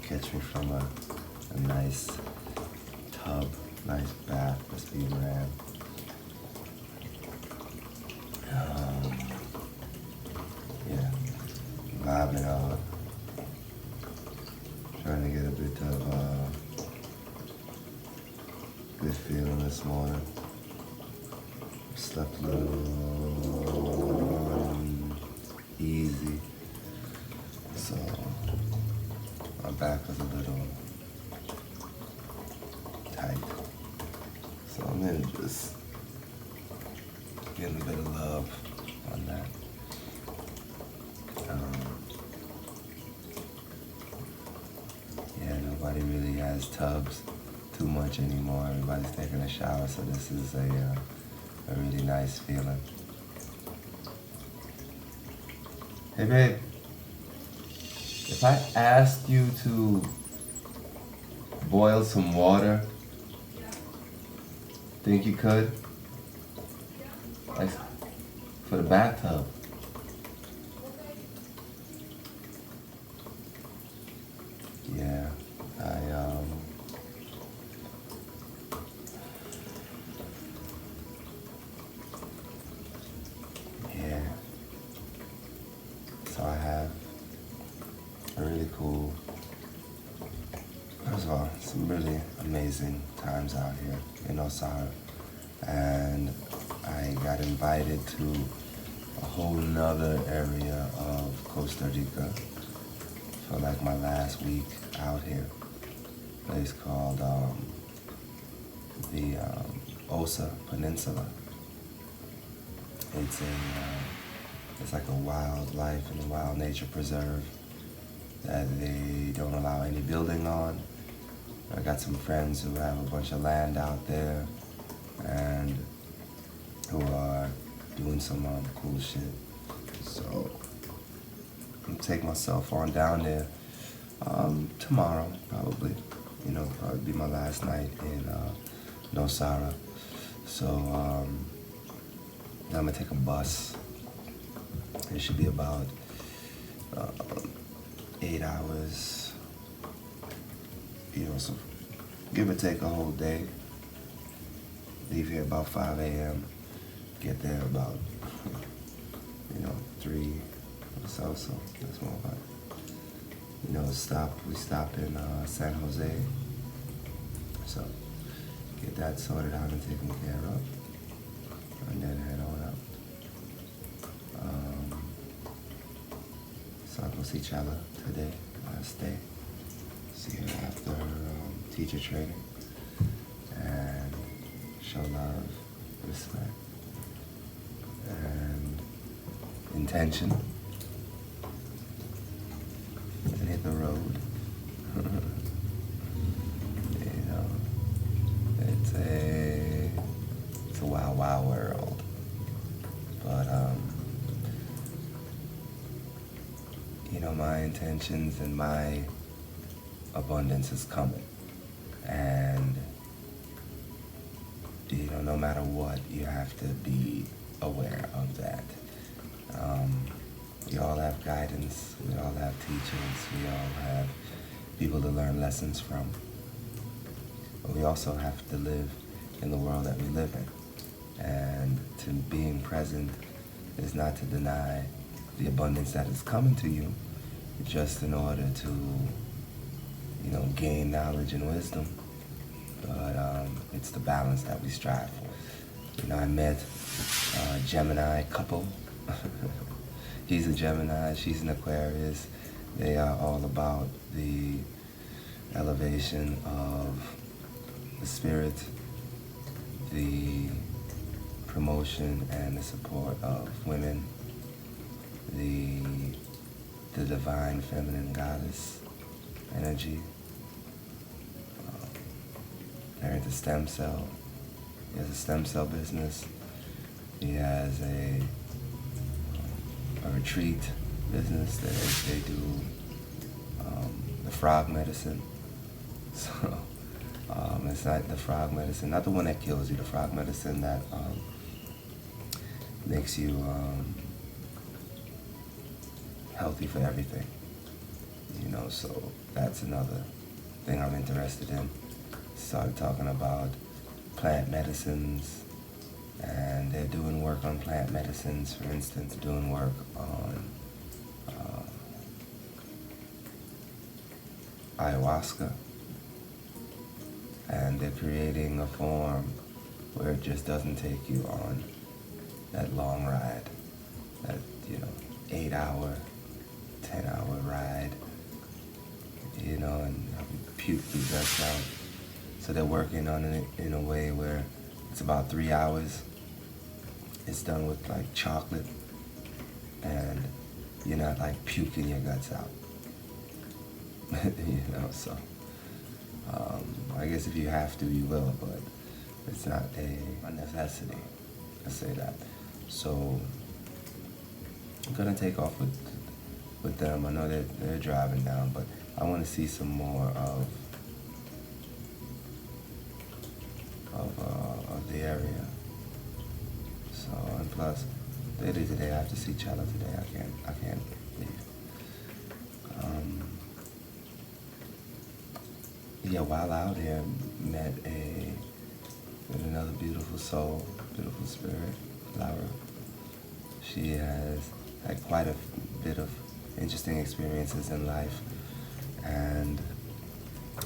catch me from a nice tub, nice bath. This be grand. Yeah, vibing out. Trying to get a bit of good feeling this morning. Slept a little easy, so my back was a little tight. So I'm gonna just get a bit of love on that. Yeah, nobody really has tubs too much anymore. Everybody's taking a shower, so this is a really nice feeling. Hey babe, if I asked you to boil some water, think you could? Like for the bathtub. Yeah, yeah. So I have a really cool, first of all, some really amazing times out here in Nosara. And I got invited to a whole nother area of Costa Rica for like my last week out here. A place called the OSA Peninsula. It's like a wildlife and a wild nature preserve that they don't allow any building on. I got some friends who have a bunch of land out there and who are doing some cool shit. So I'm gonna take myself on down there tomorrow, probably. Probably be my last night in Nosara. So I'm gonna take a bus. It should be about 8 hours. So give or take a whole day. Leave here about 5 a.m. Get there about 3 or so. So that's more like we stop in San Jose. So get that sorted out and taken care of, and then head on out. So I'll go see Chala today, last day. See her after teacher training, and show love, respect, and intention, and hit the road. It's a wild, wild world, but my intentions and my abundance is coming, and no matter what, you have to be aware of that. We all have guidance, we all have teachers, we all have people to learn lessons from. But we also have to live in the world that we live in. And to being present is not to deny the abundance that is coming to you, just in order to, gain knowledge and wisdom. But it's the balance that we strive for. I met a Gemini couple. He's a Gemini, she's an Aquarius. They are all about the elevation of the spirit, the promotion and the support of women, the divine feminine goddess energy. They're into stem cell. He has a stem cell business. He has a retreat business that they do the frog medicine. So it's not the frog medicine, not the one that kills you, the frog medicine that makes you healthy for everything. so that's another thing I'm interested in. Started talking about plant medicines, and they're doing work on plant medicines, for instance, doing work on ayahuasca, and they're creating a form where it just doesn't take you on that long ride, that 8-hour, 10-hour ride, and puke your guts out. So they're working on it in a way where it's about 3 hours. It's done with like chocolate, and you're not like puking your guts out. So I guess if you have to, you will, but it's not a necessity. I say that. So I'm gonna take off with them. I know they're driving down, but I want to see some more of the area. So, and plus, later today I have to see Chaat today. I can't leave. While out here, met another beautiful soul, beautiful spirit, Laura. She has had quite a bit of interesting experiences in life, and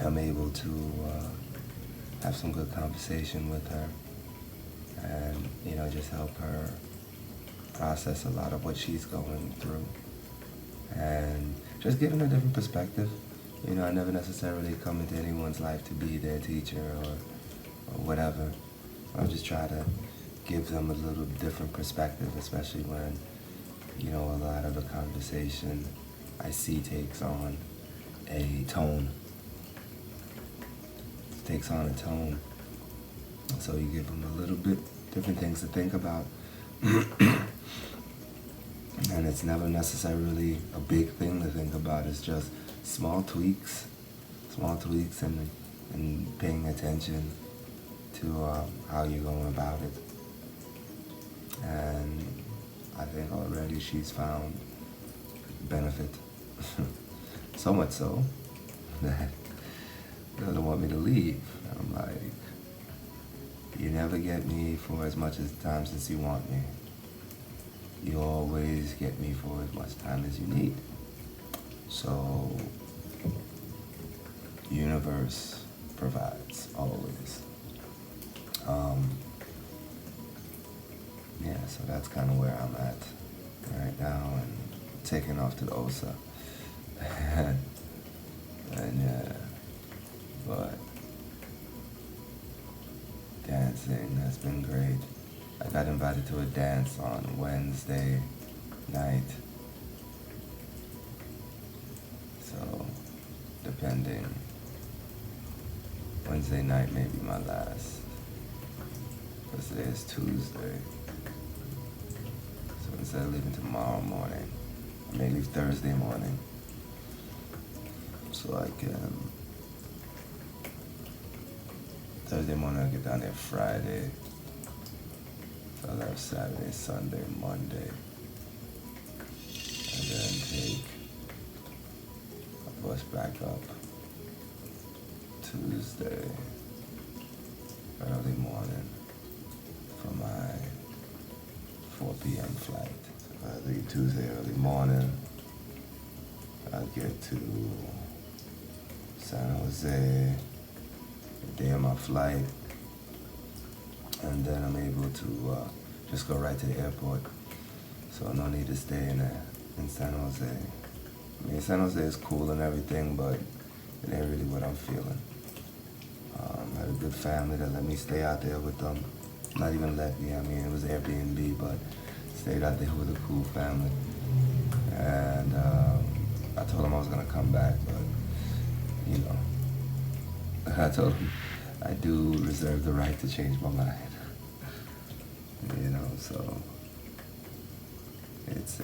I'm able to have some good conversation with her, and just help her process a lot of what she's going through, and just giving a different perspective. I never necessarily come into anyone's life to be their teacher or whatever. I'll just try to give them a little different perspective, especially when, a lot of the conversation I see takes on a tone. Takes on a tone. So you give them a little bit different things to think about. And it's never necessarily a big thing to think about. It's just small tweaks and paying attention to how you're going about it. And I think already she's found benefit. So much so that she doesn't want me to leave. I'm like, you never get me for as much time as you want me. You always get me for as much time as you need. So, universe provides, always. So that's kind of where I'm at right now, and taking off to the OSA. But dancing has been great. I got invited to a dance on Wednesday night. So, depending, Wednesday night may be my last, because today is Tuesday. So instead of leaving tomorrow morning, I may leave Thursday morning, so I can, Thursday morning I get down there Friday, so I'll have Saturday, Sunday, Monday, and then take a bus back up Tuesday early morning for my 4 p.m. flight. If I leave Tuesday early morning, I'll get to San Jose the day of my flight, and then I'm able to just go right to the airport. So no need to stay in San Jose. I mean, San Jose is cool and everything, but it ain't really what I'm feeling. I had a good family that let me stay out there with them. Not even let me, I mean, it was Airbnb, but stayed out there with a cool family. And I told them I was gonna come back, but, I told them I do reserve the right to change my mind. So it's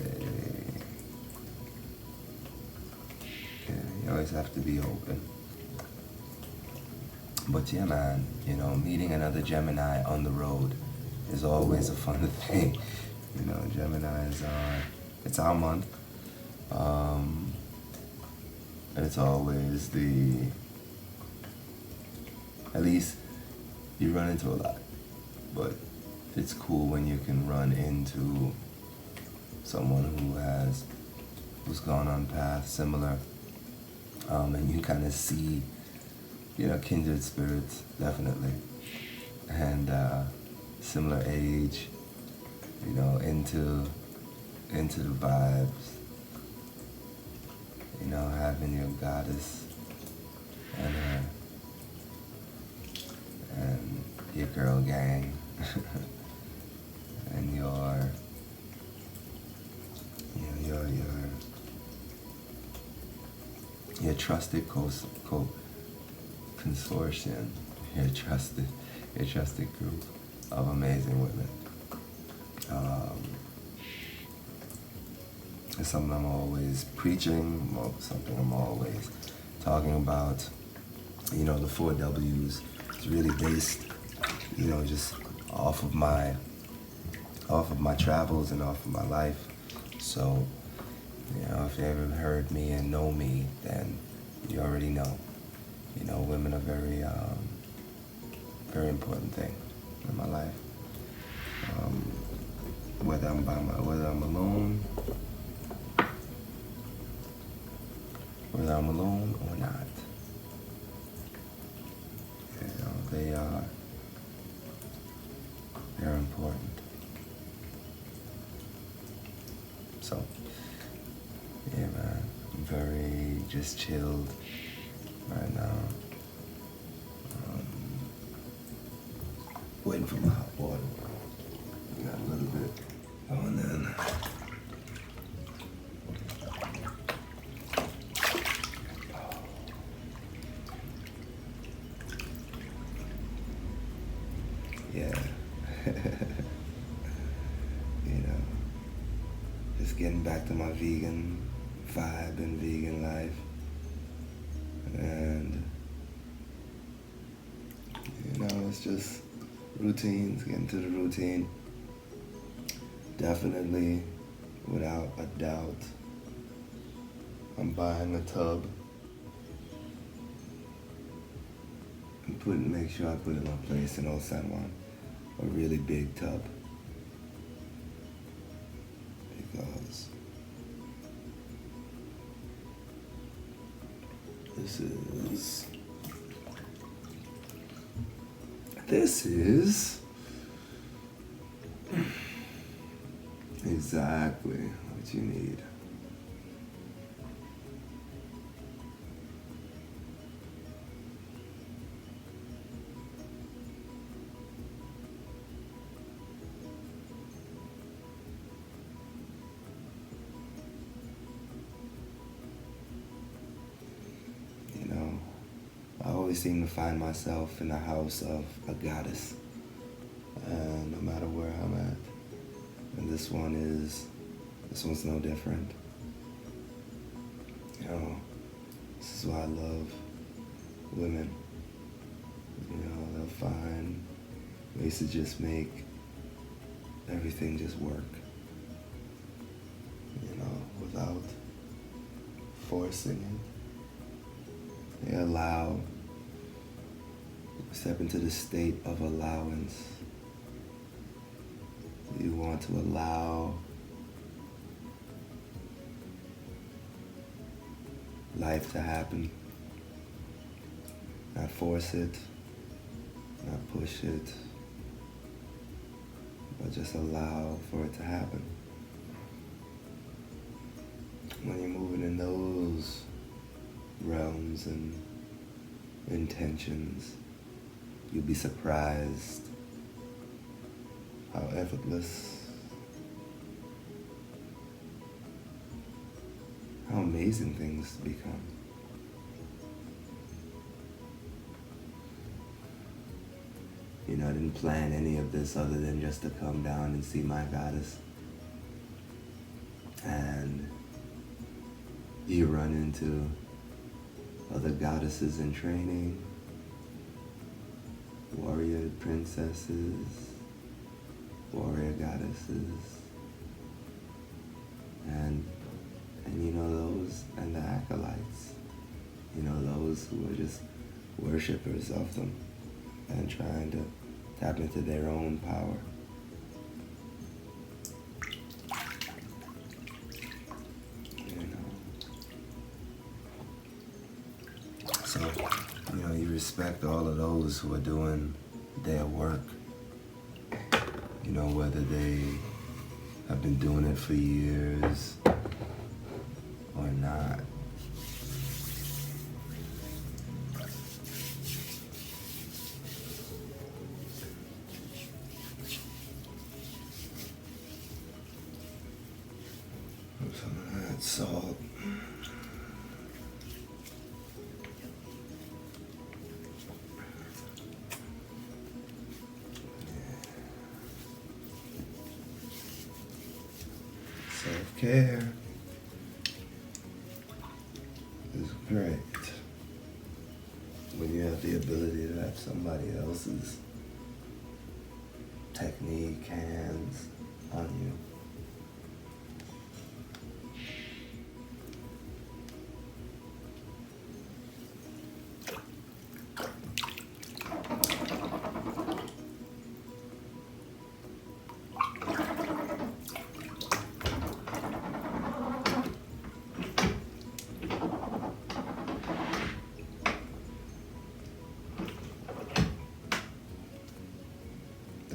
you always have to be open. But yeah, man, meeting another Gemini on the road is always a fun thing. Gemini is it's our month. it's always at least you run into a lot, but it's cool when you can run into someone who's gone on paths similar, and you kind of see, kindred spirits, definitely, and similar age, into the vibes, having your goddess and your girl gang and your trusted consortium, your trusted group of amazing women. It's something I'm always preaching, something I'm always talking about. The 4 W's. It's really based, just off of my travels and off of my life. So, if you ever heard me and know me, then you already know. Women are very, very important thing in my life. Whether I'm alone, or not, they're important. So, yeah, man, I'm very just chilled right now. Waiting for my hot water. We got a little bit going in. Yeah. Just getting back to my vegan vibe and vegan life. And, it's just routines, getting to the routine. Definitely, without a doubt, I'm buying a tub and make sure I put it in my place in Old San Juan. A really big tub. Because this is exactly what you need. I always seem to find myself in the house of a goddess, and no matter where I'm at. And this one's no different. This is why I love women. They'll find ways to just make everything just work. Without forcing it. They step into the state of allowance. You want to allow life to happen, not force it, not push it, but just allow for it to happen. When you're moving in those realms and intentions, you'll be surprised how effortless, how amazing things become. I didn't plan any of this other than just to come down and see my goddess. And you run into other goddesses in training, warrior princesses, warrior goddesses, and those and the acolytes, those who are just worshippers of them and trying to tap into their own power. So, you respect all of those who are doing their work. Whether they have been doing it for years or not. Some of that salt. Self-care is great when you have the ability to have somebody else's technique, hands on you.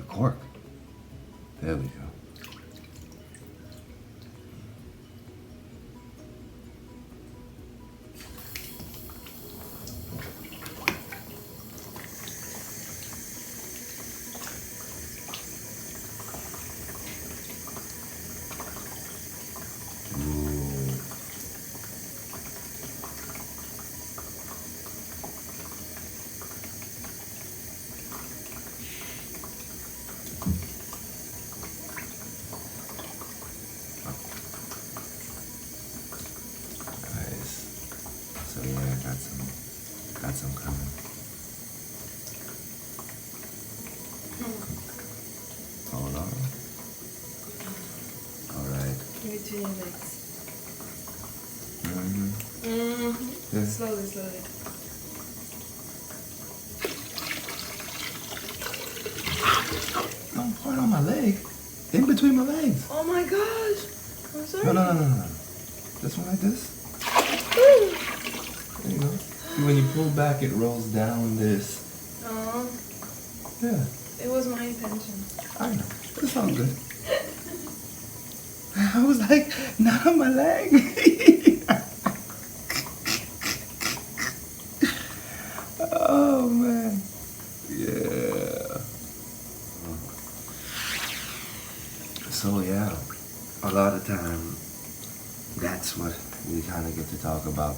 Cork. There we go. So yeah, I got some coming. Hold on. All right. Give it to your legs. Yeah. Slowly. Don't point on my leg. In between my legs. Oh my gosh. I'm sorry. No. This one like this. There you go. See, when you pull back, it rolls down this. Oh. Yeah. It was my intention. I know. It's all good. I was like, not on my leg. Oh, man. Yeah. So, yeah. A lot of time, that's what we kind of get to talk about.